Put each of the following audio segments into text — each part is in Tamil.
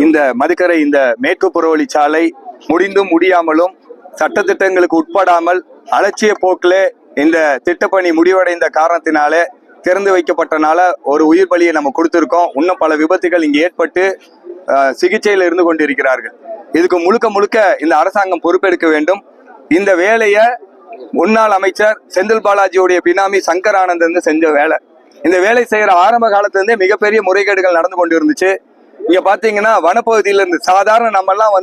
இந்த மதுக்கரை இந்த மேற்கு புறவழிச்சாலை முடிந்தும் முடியாமலும் சட்டத்திட்டங்களுக்கு உட்படாமல் அலட்சிய போக்கில் இந்த திட்டப்பணி முடிவடைந்த காரணத்தினாலே திறந்து வைக்கப்பட்டனால ஒரு உயிர் பலியை நம்ம கொடுத்திருக்கோம். இன்னும் பல விபத்துகள் இங்கு ஏற்பட்டு சிகிச்சையில் இருந்து கொண்டிருக்கிறார்கள். இதுக்கு முழுக்க முழுக்க இந்த அரசாங்கம் பொறுப்பெடுக்க வேண்டும். இந்த வேலையை முன்னாள் அமைச்சர் செந்தில் பாலாஜியுடைய பினாமி சங்கர் ஆனந்த் செஞ்ச வேலை. இந்த வேலை செய்யற ஆரம்ப காலத்துல இருந்தே மிகப்பெரிய முறைகேடுகள் நடந்து கொண்டு இருந்துச்சு. இங்க பாத்தீங்கன்னா வனப்பகுதியில இருந்து சாதாரண நம்ம எல்லாம்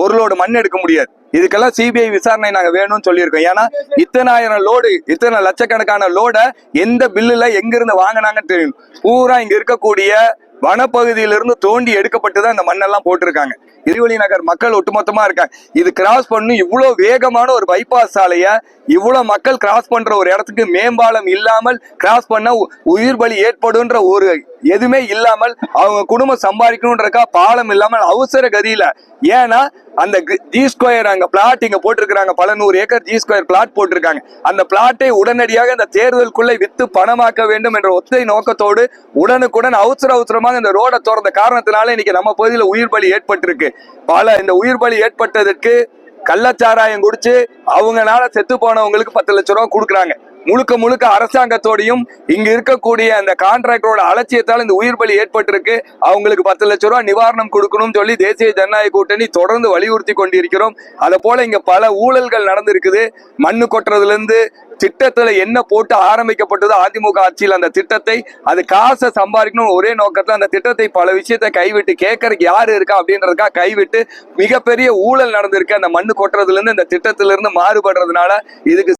ஒரு லோடு மண் எடுக்க முடியாது. இதுக்கெல்லாம் சிபிஐ விசாரணை நாங்க வேணும்னு சொல்லியிருக்கோம். ஏன்னா இத்தனாயிரம் லோடு, இத்தனை லட்சக்கணக்கான லோட எந்த பில்லுல எங்க இருந்து வாங்கினாங்கன்னு தெரியும். பூரா இங்க இருக்கக்கூடிய வனப்பகுதியிலிருந்து தோண்டி எடுக்கப்பட்டுதான் இந்த மண்ணெல்லாம் போட்டிருக்காங்க. இருவழி நகர் மக்கள் ஒட்டுமொத்தமா இருக்காங்க. இது கிராஸ் பண்ணும் இவ்வளவு வேகமான ஒரு பைபாஸ் சாலைய இவ்வளவு மக்கள் கிராஸ் பண்ற ஒரு இடத்துக்கு மேம்பாலம் இல்லாமல் கிராஸ் பண்ண உயிர் பலி ஏற்படுன்ற ஒரு எதுவுமே இல்லாமல் அவங்க குடும்பம் சம்பாதிக்கணும்ன்றக்கா பாலம் இல்லாமல் அவசர கதியில, ஏன்னா அந்த ஜி ஸ்கொயர் அங்க பிளாட் இங்க போட்டிருக்காங்க, பல 100 ஏக்கர் ஜி ஸ்கொயர் பிளாட் போட்டிருக்காங்க. அந்த பிளாட்டை உடனடியாக இந்த தேர்தலுக்குள்ளே வித்து பணமாக்க வேண்டும் என்ற ஒத்தை நோக்கத்தோடு உடனுக்குடன் அவசரமாக இந்த ரோட திறந்த காரணத்தினால இன்னைக்கு நம்ம பகுதியில் உயிர் பலி ஏற்பட்டிருக்கு. இந்த உயிர் பலி ஏற்பட்டதற்கு கள்ளச்சாராயம் குடிச்சு அவங்களால செத்து போனவங்களுக்கு 10 லட்சம் ரூபாய் கொடுக்குறாங்க. முழுக்க அரசாங்கத்தோடையும் இங்க இருக்கக்கூடிய அந்த கான்ட்ராக்டரோட அலட்சியத்தால் இந்த உயிர் பலி ஏற்பட்டிருக்கு. அவங்களுக்கு 10 லட்சம் ரூபாய் நிவாரணம் கொடுக்கணும்னு சொல்லி தேசிய ஜனநாயக கூட்டணி தொடர்ந்து வலியுறுத்தி கொண்டிருக்கிறோம். அதை போல இங்க பல ஊழல்கள் நடந்திருக்குது. மண்ணு கொட்டுறதுல இருந்து திட்டத்துல என்ன போட்டு ஆரம்பிக்கப்பட்டதோ அதிமுக ஆட்சியில் அந்த திட்டத்தை அது காசை சம்பாதிக்கணும் ஒரே நோக்கத்துல அந்த திட்டத்தை பல விஷயத்தை கைவிட்டு கேட்கறதுக்கு யாரு இருக்கா அப்படின்றதுக்காக கைவிட்டு மிகப்பெரிய ஊழல் நடந்திருக்கு. அந்த மண்ணு கொட்டுறதுல இருந்து இந்த திட்டத்திலிருந்து மாறுபடுறதுனால இதுக்கு